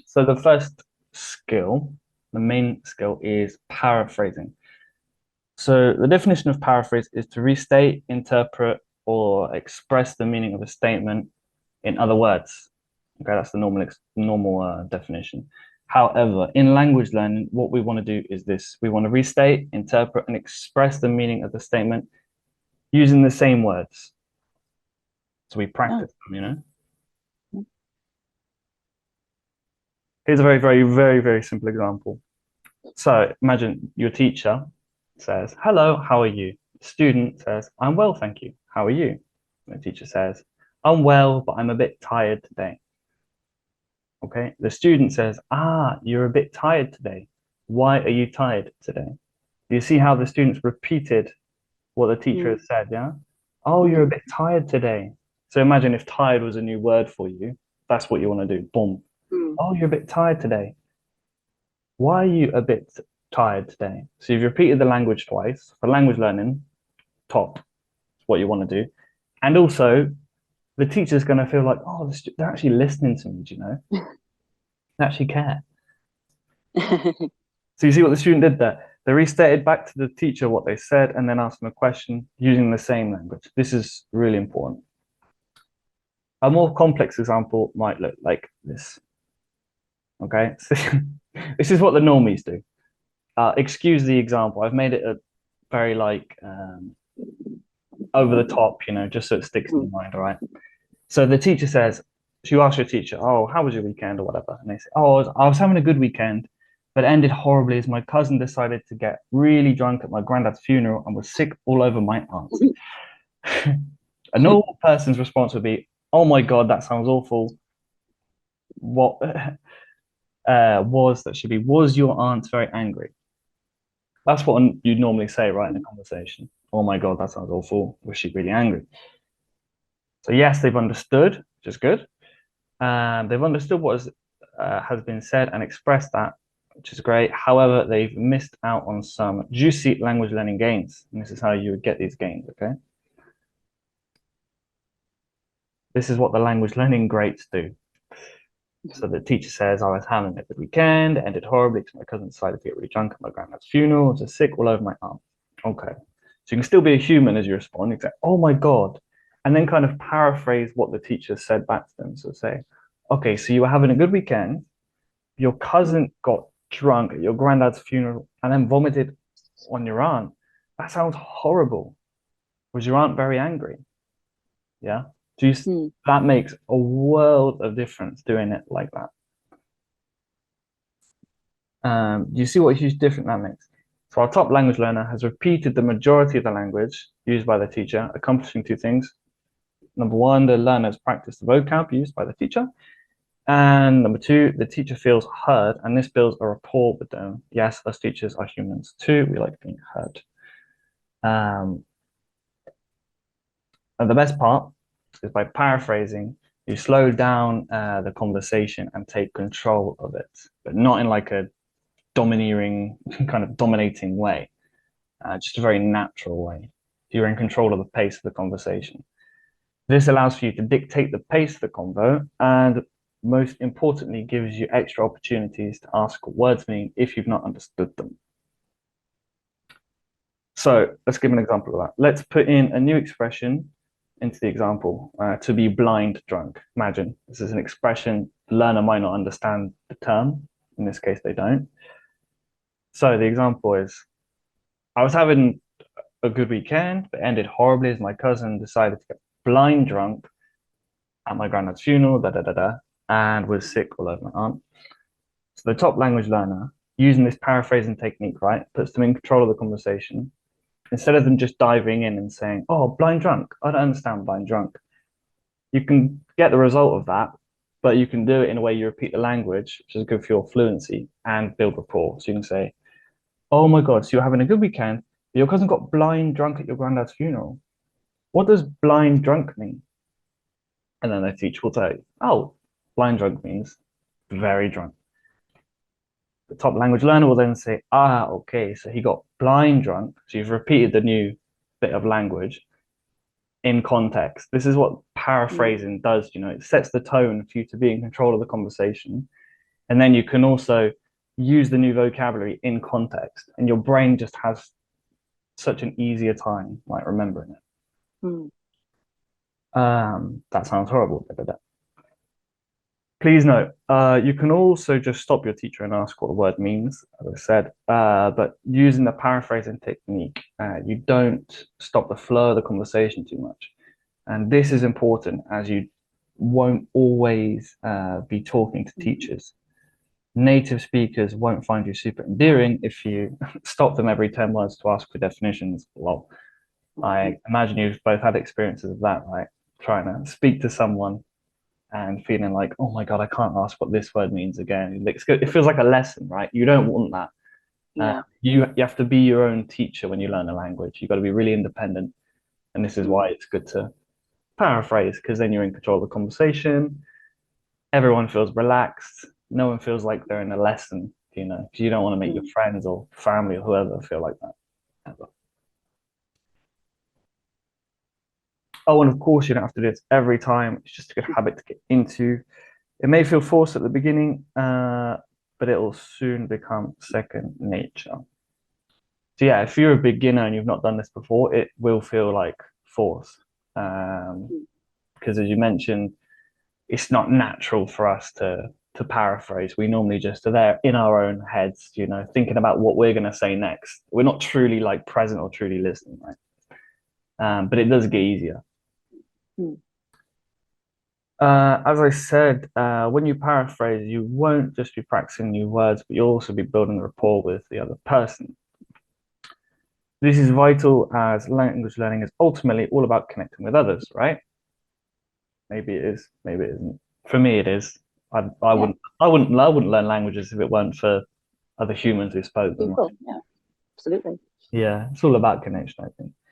So the first skill, the main skill is paraphrasing. So the definition of paraphrase is to restate, interpret, or express the meaning of a statement in other words. Okay, that's the normal definition. However, in language learning, what we want to do is this. We want to restate, interpret, and express the meaning of the statement using the same words. So we Oh. practice them. Here's a very, very, very, very simple example. So imagine your teacher says, "Hello, how are you?" The student says, "I'm well, thank you. How are you?" The teacher says, "I'm well, but I'm a bit tired today." Okay. The student says, "Ah, you're a bit tired today. Why are you tired today?" Do you see how the students repeated what the teacher Mm. has said? Yeah. "Oh, you're a Mm. bit tired today." So imagine if tired was a new word for you. That's what you want to do. Boom. Mm. "Oh, you're a bit tired today. Why are you a bit tired today?" So you've repeated the language twice. For language learning, top. It's what you want to do. And also, the teacher's going to feel like, oh, they're actually listening to me, do you know? They actually care. So you see what the student did there? They restated back to the teacher what they said and then asked them a question using the same language. This is really important. A more complex example might look like this. Okay, so this is what the normies do. Excuse the example. I've made it a very like over the top, just so it sticks in Mm. your mind. All right. So the teacher says, she asks your teacher, "Oh, how was your weekend?" or whatever. And they say, "Oh, I was having a good weekend, but it ended horribly as my cousin decided to get really drunk at my granddad's funeral and was sick all over my aunt." A normal person's response would be, "Oh my God, that sounds awful. What was your aunt very angry?" That's what you'd normally say, right, in a conversation. "Oh my God, that sounds awful. Was she really angry?" So yes, they've understood, which is good. They've understood what has been said and expressed that, which is great. However, they've missed out on some juicy language learning gains. And this is how you would get these gains, okay? This is what the language learning greats do. So the teacher says, "I was having a good weekend, it ended horribly because my cousin decided to get really drunk at my granddad's funeral, was sick all over my arm." Okay. So you can still be a human as you respond. You can say, "Oh my God," and then kind of paraphrase what the teacher said back to them. So say, "Okay, so you were having a good weekend. Your cousin got drunk at your granddad's funeral and then vomited on your aunt. That sounds horrible. Was your aunt very angry?" Yeah. Do you, Mm. that makes a world of difference doing it like that. Do you see what huge difference that makes? So our top language learner has repeated the majority of the language used by the teacher, accomplishing two things. Number one, the learner has practiced the vocab used by the teacher. And number two, the teacher feels heard, and this builds a rapport with them. Yes, us teachers are humans too. We like being heard. Um, and the best part is by paraphrasing, you slow down the conversation and take control of it, but not in like a domineering, kind of dominating way, just a very natural way. You're in control of the pace of the conversation. This allows for you to dictate the pace of the convo and most importantly, gives you extra opportunities to ask what words mean if you've not understood them. So let's give an example of that. Let's put in a new expression into the example, to be blind drunk. Imagine this is an expression the learner might not understand the term. In this case, they don't. So the example is, "I was having a good weekend, but ended horribly as my cousin decided to get blind drunk at my granddad's funeral, da da da da, and was sick all over my aunt." So the top language learner, using this paraphrasing technique, right, puts them in control of the conversation. Instead of them just diving in and saying, "Oh, blind drunk. I don't understand blind drunk." You can get the result of that, but you can do it in a way you repeat the language, which is good for your fluency and build rapport. So you can say, "Oh my God, so you're having a good weekend, but your cousin got blind drunk at your granddad's funeral. What does blind drunk mean?" And then the teacher will tell you, "Oh, blind drunk means very drunk." The top language learner will then say, "Ah, okay, so he got blind drunk." So you've repeated the new bit of language in context. This is what Mm. paraphrasing does, it sets the tone for you to be in control of the conversation. And then you can also use the new vocabulary in context, and your brain just has such an easier time like remembering it. Mm. That sounds horrible. Please note, you can also just stop your teacher and ask what the word means, as I said, but using the paraphrasing technique, you don't stop the flow of the conversation too much. And this is important as you won't always be talking to teachers. Native speakers won't find you super endearing if you stop them every 10 words to ask for definitions. Well, I imagine you've both had experiences of that, right? Trying to speak to someone and feeling like, oh my God, I can't ask what this word means again. It feels like a lesson, right? You don't want that. Yeah. You have to be your own teacher when you learn a language. You've got to be really independent. And this is why it's good to paraphrase, because then you're in control of the conversation. Everyone feels relaxed. No one feels like they're in a lesson, because you don't want to make your friends or family or whoever feel like that ever. Oh, and of course, you don't have to do this every time. It's just a good habit to get into. It may feel forced at the beginning, but it'll soon become second nature. So yeah, if you're a beginner and you've not done this before, it will feel like force. Because as you mentioned, it's not natural for us to paraphrase. We normally just are there in our own heads, thinking about what we're going to say next. We're not truly like present or truly listening, right? But it does get easier. As I said, when you paraphrase, you won't just be practicing new words, but you'll also be building rapport with the other person. This is vital as language learning is ultimately all about connecting with others, right? Maybe it is, maybe it isn't. For me, it is. I wouldn't learn languages if it weren't for other humans who spoke them. People, yeah, absolutely. Yeah, it's all about connection, I think.